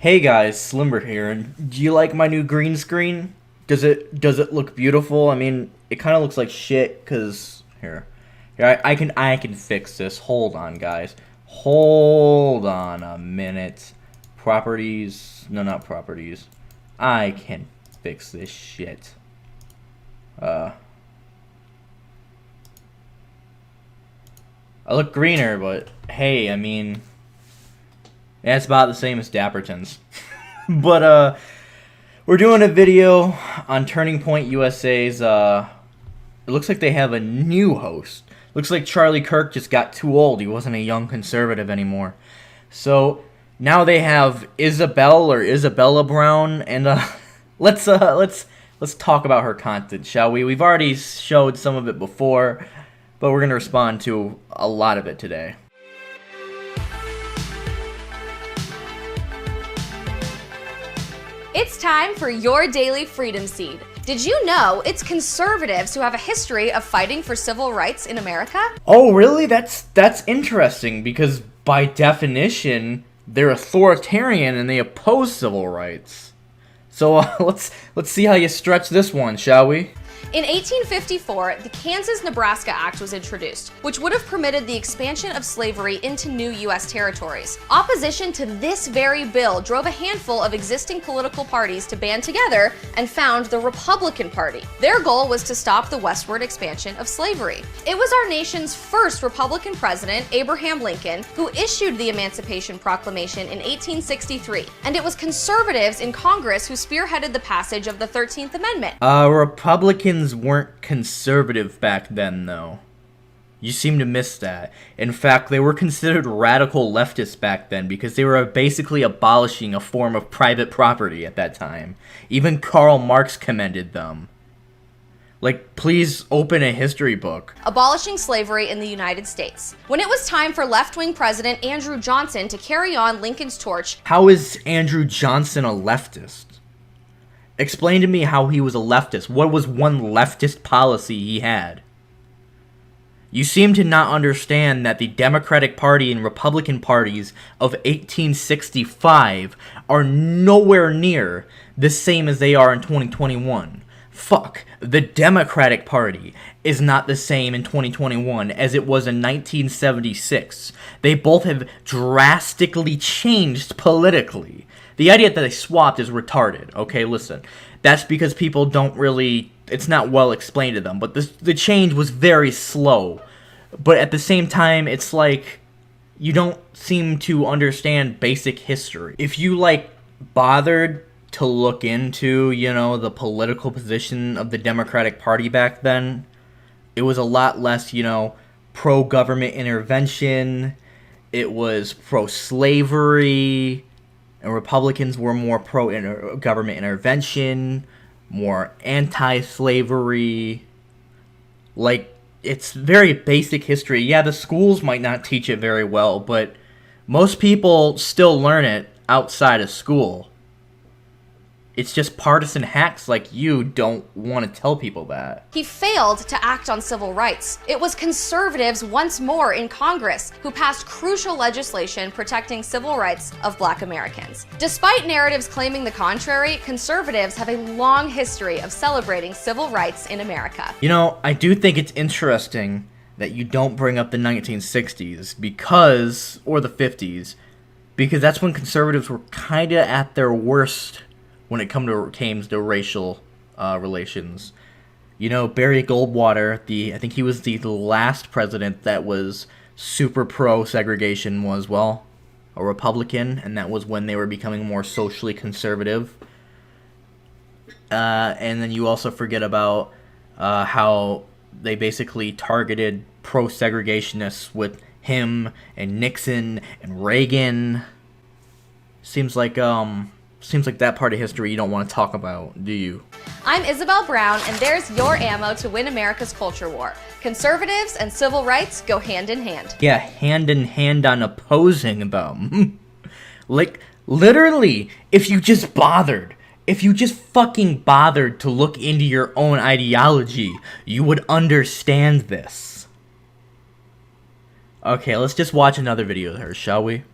Hey guys, Slimber here, and do you like my new green screen? Does it look beautiful? I mean, it kind of looks like shit. Cause here I can fix this. Hold on, guys. Hold on a minute. Properties? No, not properties. I can fix this shit. I look greener, but hey, I mean, yeah, it's about the same as Dapperton's. But we're doing a video on Turning Point USA's, it looks like they have a new host. Looks like Charlie Kirk just got too old. He wasn't a young conservative anymore. So now they have Isabella Brown, and let's talk about her content, shall we? We've already showed some of it before, but we're gonna respond to a lot of it today. It's time for your daily freedom seed. Did you know it's conservatives who have a history of fighting for civil rights in America? Oh, really? That's interesting, because by definition, they're authoritarian and they oppose civil rights. So let's see how you stretch this one, shall we? In 1854, the Kansas-Nebraska Act was introduced, which would have permitted the expansion of slavery into new U.S. territories. Opposition to this very bill drove a handful of existing political parties to band together and found the Republican Party. Their goal was to stop the westward expansion of slavery. It was our nation's first Republican president, Abraham Lincoln, who issued the Emancipation Proclamation in 1863, and it was conservatives in Congress who spearheaded the passage of the 13th Amendment. Republicans weren't conservative back then, though. You seem to miss that. In fact, they were considered radical leftists back then because they were basically abolishing a form of private property at that time. Even Karl Marx commended them. Like, please open a history book. Abolishing slavery in the United States. When it was time for left-wing President Andrew Johnson to carry on Lincoln's torch. How is Andrew Johnson a leftist? Explain to me how he was a leftist. What was one leftist policy he had? You seem to not understand that the Democratic Party and Republican parties of 1865 are nowhere near the same as they are in 2021. Fuck, the Democratic Party is not the same in 2021 as it was in 1976. They both have drastically changed politically. The idea that they swapped is retarded. Okay, listen. That's because people don't really... It's not well explained to them. But the change was very slow. But at the same time, it's like... You don't seem to understand basic history. If you, like, bothered to look into, you know, the political position of the Democratic Party back then, it was a lot less, you know, pro-government intervention. It was pro-slavery. And Republicans were more pro-government intervention, more anti-slavery. Like, it's very basic history. Yeah, the schools might not teach it very well, but most people still learn it outside of school. It's just partisan hacks like you don't want to tell people that. He failed to act on civil rights. It was conservatives once more in Congress who passed crucial legislation protecting civil rights of Black Americans. Despite narratives claiming the contrary, conservatives have a long history of celebrating civil rights in America. You know, I do think it's interesting that you don't bring up the 1960s because, or the 50s, because that's when conservatives were kind of at their worst when it came to racial relations. You know, Barry Goldwater, I think he was the last president that was super pro-segregation, was, well, a Republican, and that was when they were becoming more socially conservative. And then you also forget about how they basically targeted pro-segregationists with him and Nixon and Reagan. Seems like that part of history you don't want to talk about, do you? I'm Isabel Brown, and there's your ammo to win America's culture war. Conservatives and civil rights go hand in hand. Yeah, hand in hand on opposing them. Like, literally, if you just fucking bothered to look into your own ideology, you would understand this. Okay, let's just watch another video of hers, shall we?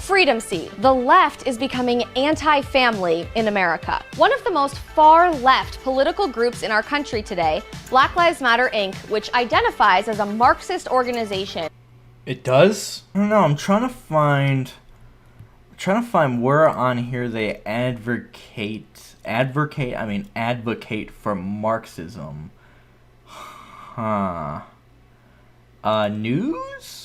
Freedom Seed. The left is becoming anti-family in America. One of the most far-left political groups in our country today, Black Lives Matter Inc., which identifies as a Marxist organization. It does? I don't know, I'm trying to find where on here they advocate for Marxism. Huh. News?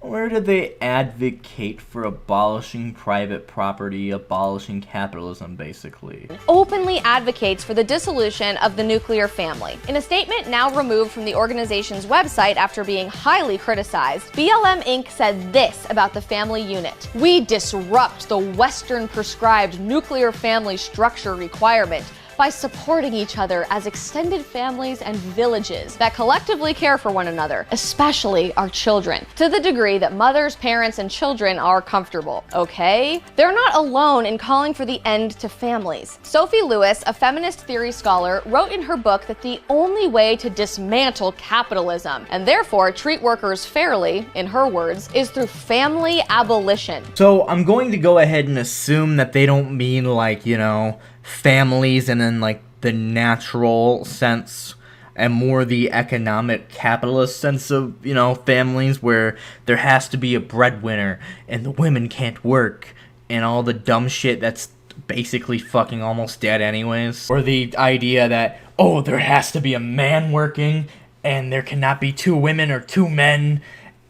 Where do they advocate for abolishing private property, abolishing capitalism, basically? Openly advocates for the dissolution of the nuclear family. In a statement now removed from the organization's website after being highly criticized, BLM Inc. said this about the family unit. We disrupt the Western prescribed nuclear family structure requirement by supporting each other as extended families and villages that collectively care for one another, especially our children, to the degree that mothers, parents, and children are comfortable, okay? They're not alone in calling for the end to families. Sophie Lewis, a feminist theory scholar, wrote in her book that the only way to dismantle capitalism, and therefore treat workers fairly, in her words, is through family abolition. So I'm going to go ahead and assume that they don't mean, like, you know, families and then like the natural sense and more the economic capitalist sense of, you know, families where there has to be a breadwinner and the women can't work and all the dumb shit that's basically fucking almost dead anyways. Or the idea that, oh, there has to be a man working and there cannot be two women or two men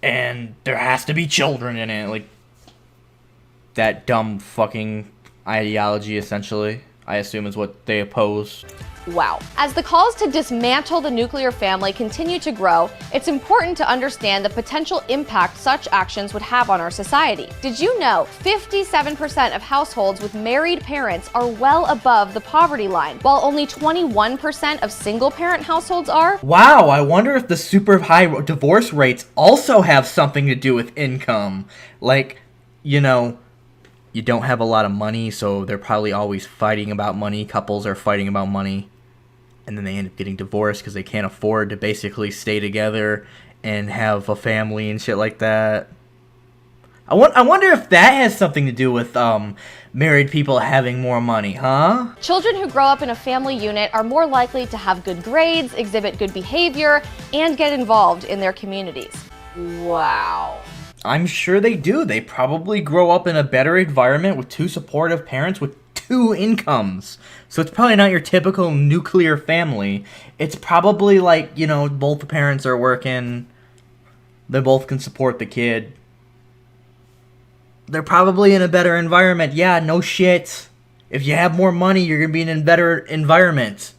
and there has to be children in it. Like, that dumb fucking ideology, essentially, I assume, is what they oppose. Wow. As the calls to dismantle the nuclear family continue to grow, it's important to understand the potential impact such actions would have on our society. Did you know 57% of households with married parents are well above the poverty line, while only 21% of single-parent households are? Wow, I wonder if the super high divorce rates also have something to do with income. Like, you know, you don't have a lot of money, so they're probably always fighting about money. Couples are fighting about money. And then they end up getting divorced because they can't afford to basically stay together and have a family and shit like that. I wonder if that has something to do with married people having more money, huh? Children who grow up in a family unit are more likely to have good grades, exhibit good behavior, and get involved in their communities. Wow. I'm sure they do. They probably grow up in a better environment with two supportive parents with two incomes. So it's probably not your typical nuclear family. It's probably like, you know, both the parents are working. They both can support the kid. They're probably in a better environment. Yeah, no shit. If you have more money, you're going to be in a better environment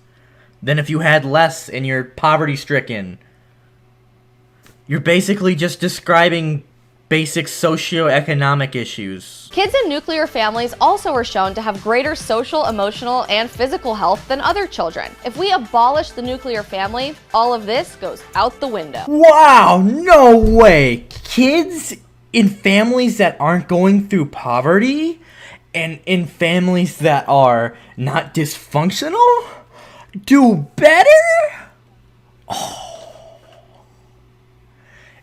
than if you had less and you're poverty-stricken. You're basically just describing basic socioeconomic issues. Kids in nuclear families also are shown to have greater social, emotional, and physical health than other children. If we abolish the nuclear family, all of this goes out the window. Wow, no way! Kids in families that aren't going through poverty and in families that are not dysfunctional do better? Oh.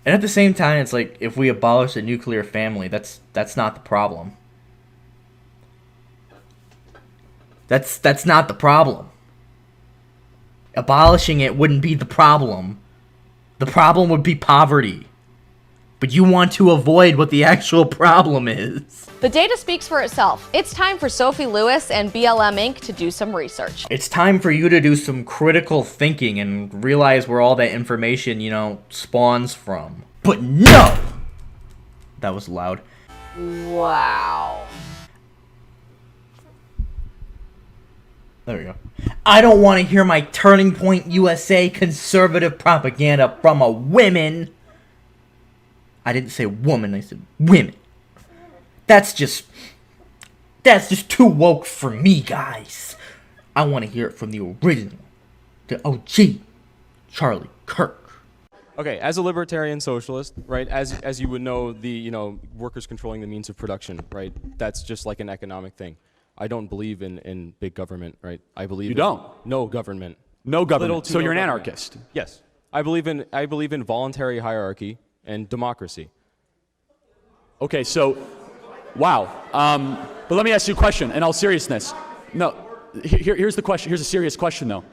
And at the same time, it's like, if we abolish the nuclear family, that's not the problem. That's not the problem. Abolishing it wouldn't be the problem. The problem would be poverty. But you want to avoid what the actual problem is. The data speaks for itself. It's time for Sophie Lewis and BLM Inc. to do some research. It's time for you to do some critical thinking and realize where all that information, you know, spawns from. But no! That was loud. Wow. There we go. I don't want to hear my Turning Point USA conservative propaganda from a women. I didn't say woman, I said women. That's just too woke for me, guys. I want to hear it from the original, the OG, Charlie Kirk. Okay, as a libertarian socialist, right, as you would know, workers controlling the means of production, right, that's just like an economic thing. I don't believe in big government, right? I believe You don't? No government. No government. Little to So no you're an government. anarchist. Yes. I believe in voluntary hierarchy and democracy. Okay, so, wow. But let me ask you a question in all seriousness. No, here's the question. Here's a serious question, though.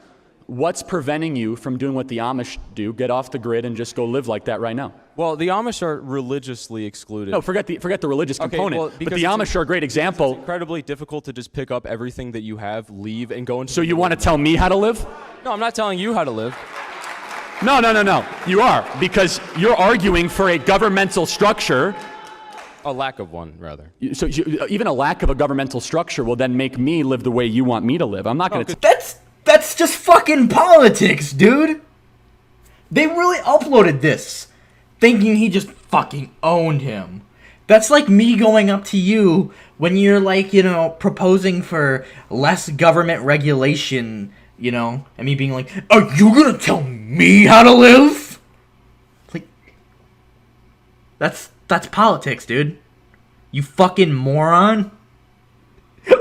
What's preventing you from doing what the Amish do, get off the grid and just go live like that right now? Well, the Amish are religiously excluded. No, forget the religious component. Well, but the Amish are a great example. It's incredibly difficult to just pick up everything that you have, leave, and go into. So you want to tell me how to live? No, I'm not telling you how to live. No. You are, because you're arguing for a governmental structure. A lack of one, rather. So even a lack of a governmental structure will then make me live the way you want me to live. I'm not going to. That's just fucking politics, dude. They really uploaded this, thinking he just fucking owned him. That's like me going up to you when you're like, you know, proposing for less government regulation, you know, and me being like, are you gonna tell me how to live? Like, that's politics, dude. You fucking moron.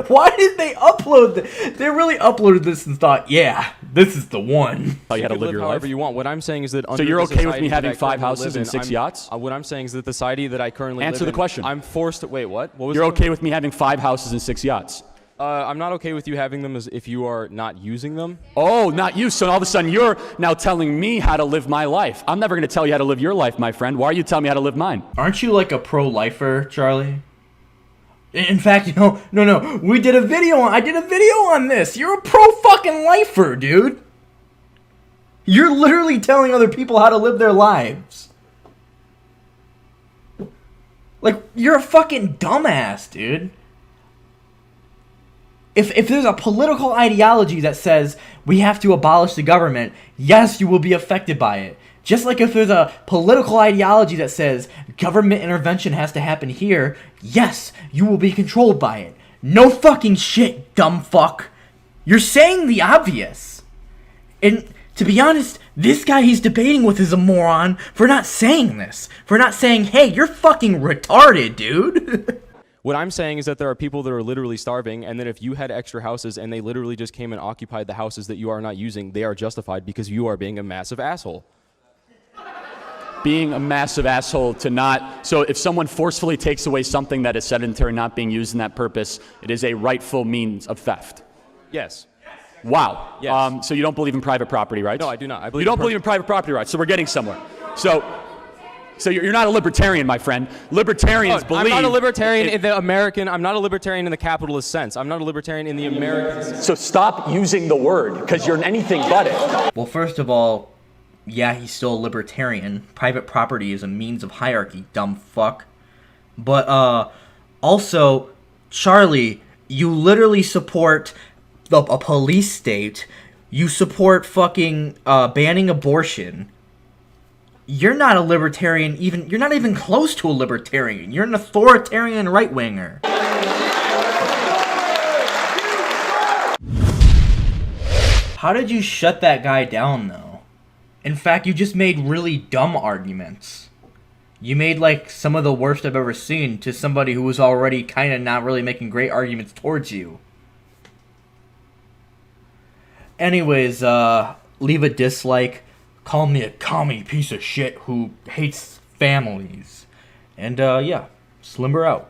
Why did they upload this? They really uploaded this and thought, yeah, this is the one. Oh, you had to live your however life. you want. What I'm saying is that So you're okay with me having 5 houses and 6 yachts? What I'm saying is that the society that I currently Answer live the question. I'm forced to wait. What was You're okay with me having 5 houses and 6 yachts? I'm not okay with you having them as if you are not using them. Oh, not you. So all of a sudden you're now telling me how to live my life. I'm never going to tell you how to live your life, my friend. Why are you telling me how to live mine? Aren't you like a pro-lifer, Charlie? In fact, no. I did a video on this. You're a pro-fucking lifer, dude. You're literally telling other people how to live their lives. Like, you're a fucking dumbass, dude. If there's a political ideology that says we have to abolish the government, yes, you will be affected by it. Just like if there's a political ideology that says government intervention has to happen here, yes, you will be controlled by it. No fucking shit, dumb fuck. You're saying the obvious. And to be honest, this guy he's debating with is a moron for not saying this. For not saying, hey, you're fucking retarded, dude. What I'm saying is that there are people that are literally starving, and that if you had extra houses and they literally just came and occupied the houses that you are not using, they are justified because you are being a massive asshole. Being a massive asshole to not... So if someone forcefully takes away something that is sedentary, not being used in that purpose, it is a rightful means of theft. Yes. Wow. Yes. So you don't believe in private property rights? No, I do not. You don't believe in private property rights, so we're getting somewhere. So you're not a libertarian, my friend. Libertarians believe... I'm not a libertarian in the American... I'm not a libertarian in the capitalist sense. I'm not a libertarian in the American sense. So stop using the word, because you're anything but it. Well, first of all, yeah, he's still a libertarian. Private property is a means of hierarchy, dumb fuck. But, also, Charlie, you literally support a police state. You support fucking, banning abortion. You're not a libertarian you're not even close to a libertarian. You're an authoritarian right-winger. How did you shut that guy down, though? In fact, you just made really dumb arguments. You made, like, some of the worst I've ever seen to somebody who was already kind of not really making great arguments towards you. Anyways, leave a dislike. Call me a commie piece of shit who hates families. And, yeah, Slimber out.